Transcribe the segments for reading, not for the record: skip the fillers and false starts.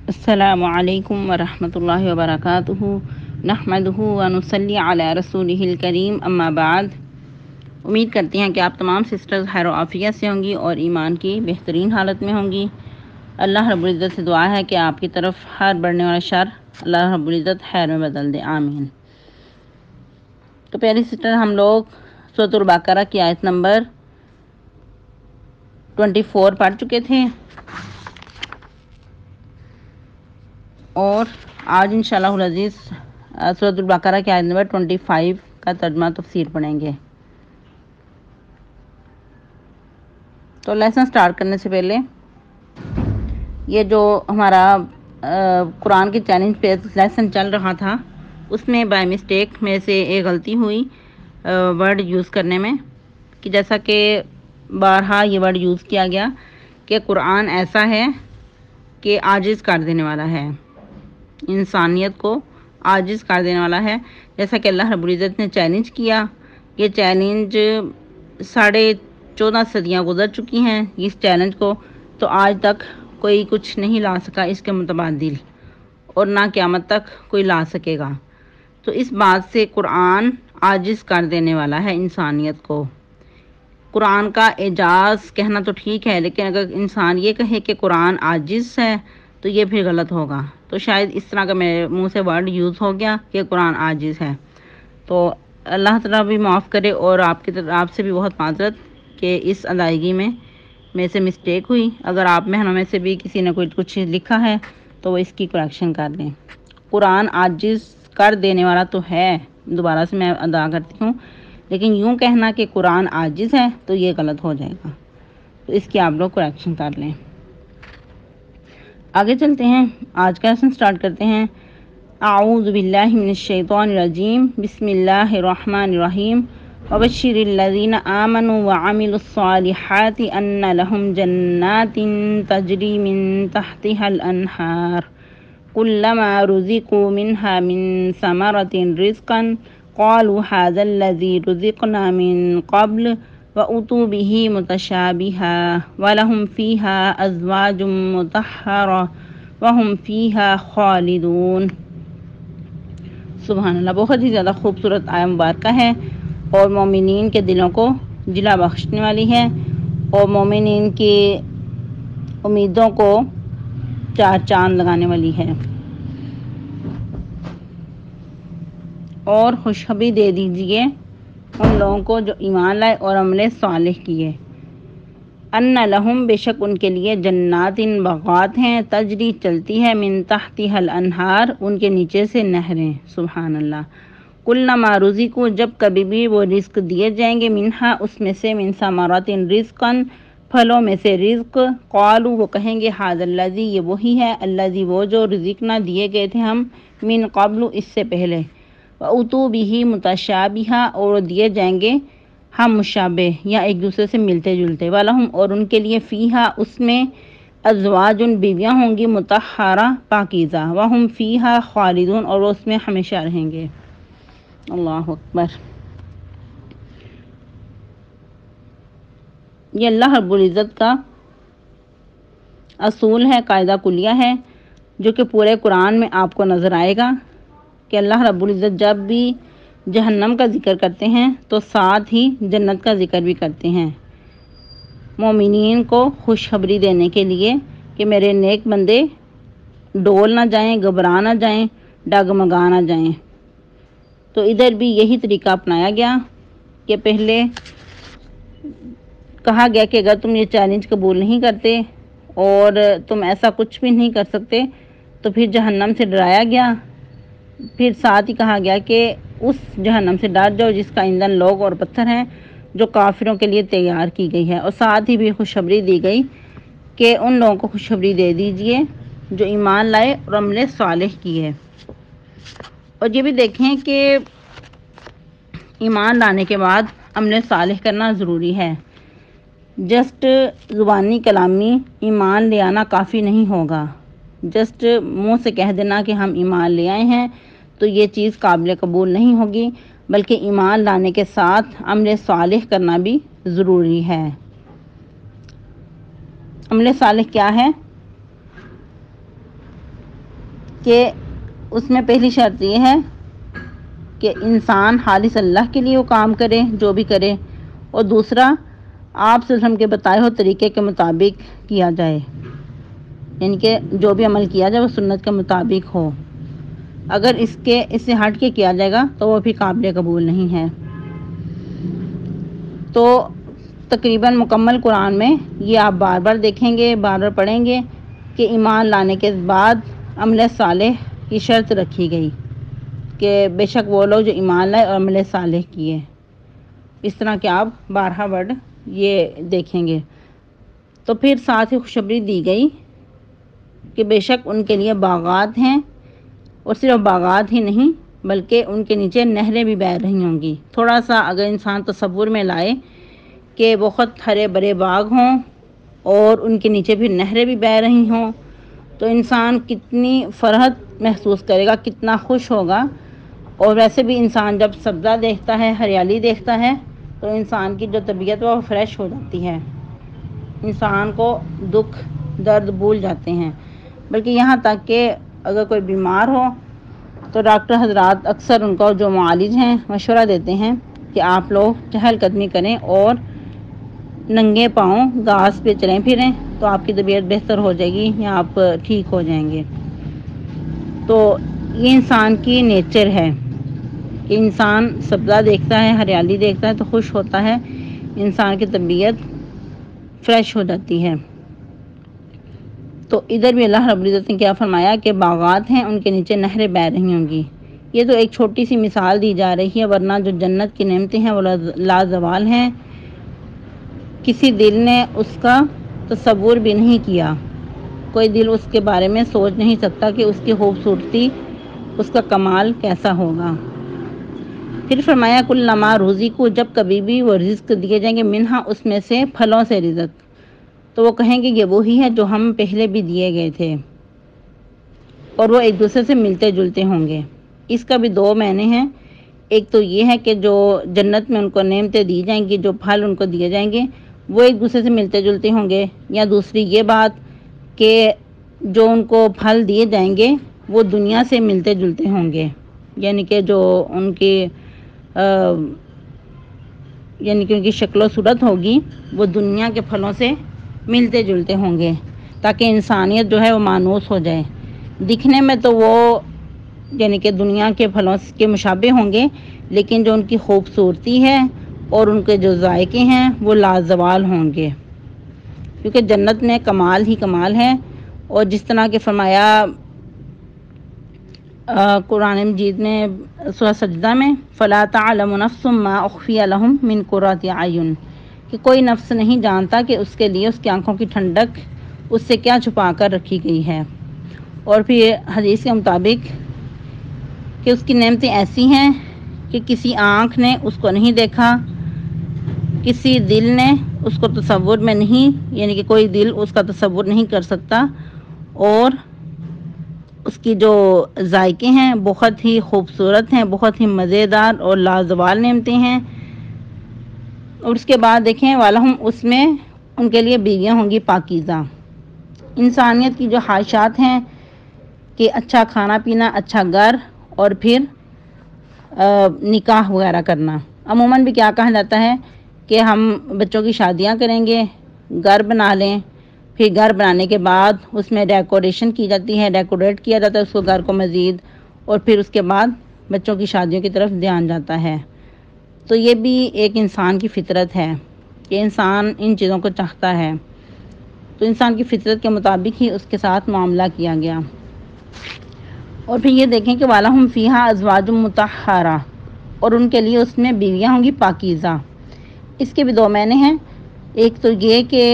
السلام علیکم ورحمۃ اللہ وبرکاتہ نحمدہ ونصلی علی رسولہ الکریم اما بعد۔ امید کرتے ہیں کہ آپ تمام سسٹرز خیر و عافیت سے ہوں گی اور ایمان کی بہترین حالت میں ہوں گی۔ اللہ رب العزت سے دعا ہے کہ آپ کی طرف ہر بڑھنے والا شر اللہ رب العزت خیر میں بدل دے، آمین۔ تو پیاری سسٹر، ہم لوگ سورۃ البقرہ کی آیت نمبر 24 پڑھ چکے تھے اور آج انشاءاللہ العزیز سورۃ البقرہ کی آیت نمبر 25 کا ترجمہ تفسیر پڑھیں گے۔ تو لیسن سٹارٹ کرنے سے پہلے یہ جو ہمارا قرآن کے چیلنج پہ لیسن چل رہا تھا، اس میں بائی مسٹیک میرے سے ایک غلطی ہوئی ورڈ یوز کرنے میں، کہ جیسا کہ بارہا یہ ورڈ یوز کیا گیا کہ قرآن ایسا ہے کہ عاجز کر دینے والا ہے، انسانیت کو عاجز کر دینے والا ہے۔ جیسا کہ اللہ رب العزت نے چیلنج کیا، یہ چیلنج 14.5 صدیاں گزر چکی ہیں اس چیلنج کو، تو آج تک کوئی کچھ نہیں لا سکا اس کے متبادل، اور نہ قیامت تک کوئی لا سکے گا۔ تو اس بات سے قرآن عاجز کر دینے والا ہے انسانیت کو۔ قرآن کا اعجاز کہنا تو ٹھیک ہے، لیکن اگر انسان یہ کہے کہ قرآن عاجز ہے تو یہ پھر غلط ہوگا۔ تو شاید اس طرح کا میرے منہ سے ورڈ یوز ہو گیا کہ قرآن عاجز ہے، تو اللہ تعالیٰ بھی معاف کرے، اور آپ سے بھی بہت معذرت کہ اس ادائیگی میں میرے سے مسٹیک ہوئی۔ اگر آپ میں سے بھی کسی نے کچھ لکھا ہے تو وہ اس کی کریکشن کر دیں۔ قرآن عاجز کر دینے والا تو ہے، دوبارہ سے میں ادا کرتی ہوں، لیکن یوں کہنا کہ قرآن عاجز ہے تو یہ غلط ہو جائے گا، تو اس کی آپ لوگ کریکشن کر لیں۔ آگے چلتے ہیں، آج کا لیسن سٹارٹ کرتے ہیں۔ اعوذ باللہ من الشیطان الرجیم، بسم اللہ الرحمن الرحیم۔ وبشر الذین آمنوا وعملوا الصالحات ان لهم جنات تجری من تحتها الانہار كلما رزقوا منها من ثمرة رزقا قالوا هذا الذي رزقنا من قبل وأتوا به متشابها ولهم فيها أزواج مطهرة وهم فيها خالدون۔ سبحان اللہ، بہت ہی زیادہ خوبصورت آیت مبارکہ ہے، اور مومنین کے دلوں کو جلا بخشنے والی ہے، اور مومنین کی امیدوں کو چار چاند لگانے والی ہے، اور خوشخبری دے دیجئے ان لوگوں کو جو ایمان لائے اور عمل صالح کیے۔ ان لہم، بے شک ان کے لیے، جنات باغات ہیں، تجری چلتی ہے، من تحتها الانہار، ان کے نیچے سے نہریں۔ سبحان اللہ۔ کلما رزقوا، جب کبھی بھی وہ رزق دیے جائیں گے، منہا اس میں سے، من ثمرات رزقا، پھلوں میں سے رزق، قالوا وہ کہیں گے، ھذا الذی، یہ وہی ہے، الذی وہ جو، رزقنا دیے گئے تھے ہم، من قبل اس سے پہلے، وَأُتُوا بِهِ مُتَشَابِهًا، اور دیے جائیں گے ہم مشابہ یا ایک دوسرے سے ملتے جلتے، وَلَهُمْ، اور ان کے لیے، فِيهَا اس میں، ازواج بیویاں ہوں گی، مطہرہ پاکیزہ، وَهُمْ فِيهَا خالدون، اور وہ اس میں ہمیشہ رہیں گے۔ اللہ اکبر۔ یہ اللہ رب العزت کا اصول ہے، قاعدہ کلیہ ہے، جو کہ پورے قرآن میں آپ کو نظر آئے گا کہ اللہ رب العزت جب بھی جہنم کا ذکر کرتے ہیں تو ساتھ ہی جنت کا ذکر بھی کرتے ہیں، مومنین کو خوشخبری دینے کے لیے کہ میرے نیک بندے ڈول نہ جائیں، گھبرا نہ جائیں، ڈگمگا نہ جائیں۔ تو ادھر بھی یہی طریقہ اپنایا گیا کہ پہلے کہا گیا کہ اگر تم یہ چیلنج قبول نہیں کرتے اور تم ایسا کچھ بھی نہیں کر سکتے تو پھر جہنم سے ڈرایا گیا، پھر ساتھ ہی کہا گیا کہ اس جہنم سے ڈر جاؤ جس کا ایندھن لوگ اور پتھر ہیں، جو کافروں کے لیے تیار کی گئی ہے، اور ساتھ ہی بھی خوشخبری دی گئی کہ ان لوگوں کو خوشخبری دے دیجئے جو ایمان لائے اور عمل صالح کیے۔ اور یہ بھی دیکھیں کہ ایمان لانے کے بعد عمل صالح کرنا ضروری ہے، جسٹ زبانی کلامی ایمان لے آنا کافی نہیں ہوگا، جسٹ منہ سے کہہ دینا کہ ہم ایمان لے آئے ہیں تو یہ چیز قابل قبول نہیں ہوگی، بلکہ ایمان لانے کے ساتھ عمل صالح کرنا بھی ضروری ہے۔ عمل صالح کیا ہے؟ کہ اس میں پہلی شرط یہ ہے کہ انسان خالص اللہ کے لیے وہ کام کرے جو بھی کرے، اور دوسرا آپ صلی اللہ علیہ وسلم کے بتائے ہوئے طریقے کے مطابق کیا جائے، یعنی کہ جو بھی عمل کیا جائے وہ سنت کے مطابق ہو۔ اگر اس سے ہٹ کے کیا جائے گا تو وہ بھی قابل قبول نہیں ہے۔ تو تقریباً مکمل قرآن میں یہ آپ بار بار دیکھیں گے، بار بار پڑھیں گے کہ ایمان لانے کے بعد عمل صالح کی شرط رکھی گئی کہ بے شک وہ لوگ جو ایمان لائے اور عمل صالح کیے، اس طرح کے آپ بارہا ورڈ یہ دیکھیں گے۔ تو پھر ساتھ ہی خوشخبری دی گئی کہ بے شک ان کے لیے باغات ہیں، اور صرف باغات ہی نہیں بلکہ ان کے نیچے نہریں بھی بہہ رہی ہوں گی۔ تھوڑا سا اگر انسان تصور میں لائے کہ بہت ہرے بھرے باغ ہوں اور ان کے نیچے بھی نہریں بھی بہہ رہی ہوں، تو انسان کتنی فرحت محسوس کرے گا، کتنا خوش ہوگا۔ اور ویسے بھی انسان جب سبزہ دیکھتا ہے، ہریالی دیکھتا ہے، تو انسان کی جو طبیعت وہ فریش ہو جاتی ہے، انسان کو دکھ درد بھول جاتے ہیں۔ بلکہ یہاں تک کہ اگر کوئی بیمار ہو تو ڈاکٹر حضرات اکثر ان کو جو معالج ہیں مشورہ دیتے ہیں کہ آپ لوگ چہل قدمی کریں اور ننگے پاؤں گھاس پہ چلیں پھریں، تو آپ کی طبیعت بہتر ہو جائے گی یا آپ ٹھیک ہو جائیں گے۔ تو یہ انسان کی نیچر ہے کہ انسان سبزہ دیکھتا ہے، ہریالی دیکھتا ہے تو خوش ہوتا ہے، انسان کی طبیعت فریش ہو جاتی ہے۔ تو ادھر بھی اللہ رب العزت نے کیا فرمایا کہ باغات ہیں، ان کے نیچے نہریں بہہ رہی ہوں گی۔ یہ تو ایک چھوٹی سی مثال دی جا رہی ہے، ورنہ جو جنت کی نعمتیں ہیں وہ لازوال ہیں، کسی دل نے اس کا تصور بھی نہیں کیا، کوئی دل اس کے بارے میں سوچ نہیں سکتا کہ اس کی خوبصورتی، اس کا کمال کیسا ہوگا۔ پھر فرمایا کلما رزقوا، جب کبھی بھی وہ رزق دیے جائیں گے، منہا اس میں سے پھلوں سے رزق، تو وہ کہیں گے یہ وہی ہے جو ہم پہلے بھی دیے گئے تھے، اور وہ ایک دوسرے سے ملتے جلتے ہوں گے۔ اس کا بھی دو معنی ہیں، ایک تو یہ ہے کہ جو جنت میں ان کو نعمتیں دی جائیں گی، جو پھل ان کو دیے جائیں گے وہ ایک دوسرے سے ملتے جلتے ہوں گے، یا دوسری یہ بات کہ جو ان کو پھل دیے جائیں گے وہ دنیا سے ملتے جلتے ہوں گے، یعنی کہ جو ان کی شکل و صورت ہوگی وہ دنیا کے پھلوں سے ملتے جلتے ہوں گے، تاکہ انسانیت جو ہے وہ مانوس ہو جائے۔ دکھنے میں تو وہ یعنی کہ دنیا کے پھلوں کے مشابہ ہوں گے، لیکن جو ان کی خوبصورتی ہے اور ان کے جو ذائقے ہیں وہ لازوال ہوں گے، کیونکہ جنت میں کمال ہی کمال ہے۔ اور جس طرح کہ فرمایا قرآن مجید میں سورہ سجدہ میں فَلَا تَعْلَمُ نَفْسٌ مَّا أُخْفِيَ لَهُم مِّن قُرَّةِ أَعْيُن، کہ کوئی نفس نہیں جانتا کہ اس کے لیے اس کی آنکھوں کی ٹھنڈک اس سے کیا چھپا کر رکھی گئی ہے۔ اور پھر حدیث کے مطابق کہ اس کی نعمتیں ایسی ہیں کہ کسی آنکھ نے اس کو نہیں دیکھا، کسی دل نے اس کو تصور میں نہیں، یعنی کہ کوئی دل اس کا تصور نہیں کر سکتا، اور اس کی جو ذائقے ہیں بہت ہی خوبصورت ہیں، بہت ہی مزیدار اور لازوال نعمتیں ہیں۔ اور اس کے بعد دیکھیں وَلَهُمْ، اس میں ان کے لیے بیویاں ہوں گی پاکیزہ۔ انسانیت کی جو خواہشات ہیں کہ اچھا کھانا پینا، اچھا گھر، اور پھر نکاح وغیرہ کرنا، عموماً بھی کیا کہا جاتا ہے کہ ہم بچوں کی شادیاں کریں گے، گھر بنا لیں، پھر گھر بنانے کے بعد اس میں ڈیکوریشن کی جاتی ہے، ڈیکوریٹ کیا جاتا ہے اس کو گھر کو مزید، اور پھر اس کے بعد بچوں کی شادیوں کی طرف دھیان جاتا ہے۔ تو یہ بھی ایک انسان کی فطرت ہے کہ انسان ان چیزوں کو چاہتا ہے، تو انسان کی فطرت کے مطابق ہی اس کے ساتھ معاملہ کیا گیا۔ اور پھر یہ دیکھیں کہ وَلَهُمْ فِيهَا أَزْوَاجٌ مُطَهَّرَةٌ، اور ان کے لیے اس میں بیویاں ہوں گی پاکیزہ۔ اس کے بھی دو معنی ہیں، ایک تو یہ کہ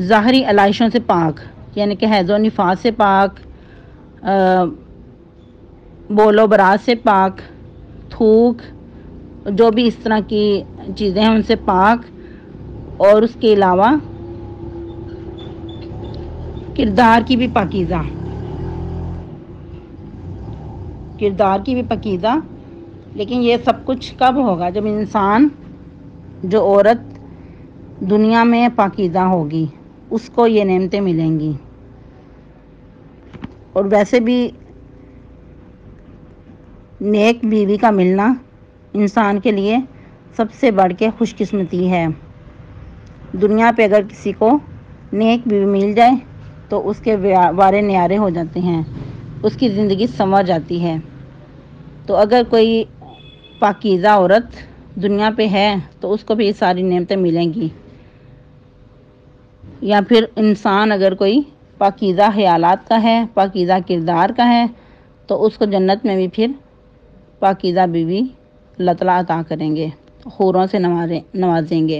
ظاہری علائشوں سے پاک، یعنی کہ حیض و نفاس سے پاک، بول و براز سے پاک، تھوک، جو بھی اس طرح کی چیزیں ہیں ان سے پاک، اور اس کے علاوہ کردار کی بھی پاکیزہ، کردار کی بھی پاکیزہ۔ لیکن یہ سب کچھ کب ہوگا؟ جب انسان، جو عورت دنیا میں پاکیزہ ہوگی اس کو یہ نعمتیں ملیں گی۔ اور ویسے بھی نیک بیوی کا ملنا انسان کے لیے سب سے بڑھ کے خوش قسمتی ہے۔ دنیا پہ اگر کسی کو نیک بیوی مل جائے تو اس کے وارے نیارے ہو جاتے ہیں، اس کی زندگی سنور جاتی ہے۔ تو اگر کوئی پاکیزہ عورت دنیا پہ ہے تو اس کو بھی یہ ساری نعمتیں ملیں گی، یا پھر انسان اگر کوئی پاکیزہ خیالات کا ہے، پاکیزہ کردار کا ہے، تو اس کو جنت میں بھی پھر پاکیزہ بیوی اللہ تعالیٰ عطا کریں گے، حوروں سے نوازیں گے۔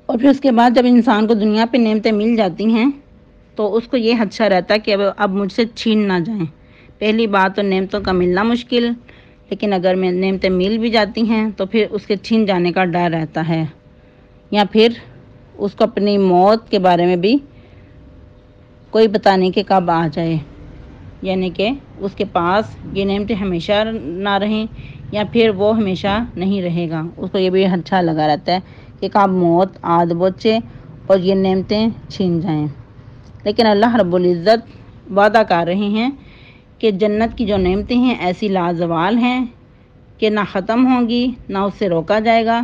اور پھر اس کے بعد جب انسان کو دنیا پہ نعمتیں مل جاتی ہیں تو اس کو یہ خدشہ رہتا ہے کہ اب مجھ سے چھین نہ جائیں۔ پہلی بات تو نعمتوں کا ملنا مشکل، لیکن اگر نعمتیں مل بھی جاتی ہیں تو پھر اس کے چھین جانے کا ڈر رہتا ہے، یا پھر اس کو اپنی موت کے بارے میں بھی کوئی پتہ نہیں کہ کب آ جائے، یعنی کہ اس کے پاس یہ نعمتیں ہمیشہ نہ رہیں یا پھر وہ ہمیشہ نہیں رہے گا۔ اس کو یہ بھی اچھا لگا رہتا ہے کہ کب موت آ دبوچے اور یہ نعمتیں چھین جائیں۔ لیکن اللہ رب العزت وعدہ کر رہے ہیں کہ جنت کی جو نعمتیں ہیں ایسی لازوال ہیں کہ نہ ختم ہوں گی، نہ اس سے روکا جائے گا۔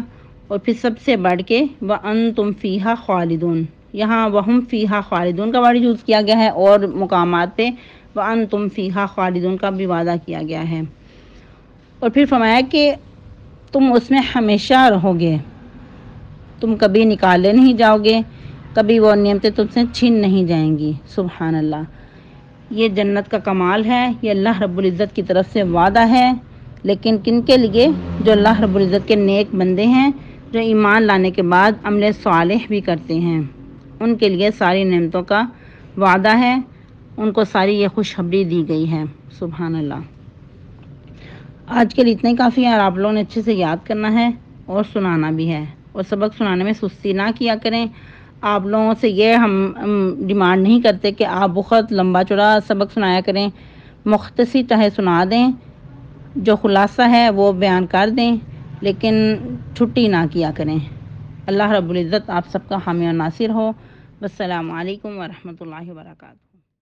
اور پھر سب سے بڑھ کے وَأَنْتُمْ فِيهَا خَالِدُونَ، یہاں وَهُمْ فِيهَا خَالِدُونَ کا ورڈ یوز کیا گیا ہے، اور مقامات پہ وَأَنْتُمْ فِيهَا خَالِدُونَ کا بھی وعدہ کیا گیا ہے۔ اور پھر فرمایا کہ تم اس میں ہمیشہ رہو گے، تم کبھی نکالے نہیں جاؤ گے، کبھی وہ نعمتیں تم سے چھین نہیں جائیں گی۔ سبحان اللہ، یہ جنت کا کمال ہے، یہ اللہ رب العزت کی طرف سے وعدہ ہے۔ لیکن کن کے لیے؟ جو اللہ رب العزت کے نیک بندے ہیں، جو ایمان لانے کے بعد عمل صالح بھی کرتے ہیں، ان کے لیے ساری نعمتوں کا وعدہ ہے، ان کو ساری یہ خوشخبری دی گئی ہے۔ سبحان اللہ۔ آج کے لیے اتنا ہی کافی ہے، اور آپ لوگوں نے اچھے سے یاد کرنا ہے اور سنانا بھی ہے، اور سبق سنانے میں سستی نہ کیا کریں۔ آپ لوگوں سے یہ ہم ڈیمانڈ نہیں کرتے کہ آپ بہت لمبا چوڑا سبق سنایا کریں، مختصر چاہے سنا دیں، جو خلاصہ ہے وہ بیان کر دیں، لیکن چھٹی نہ کیا کریں۔ اللہ رب العزت آپ سب کا حامی و ناصر ہو۔ والسلام علیکم ورحمۃ اللہ وبرکاتہ۔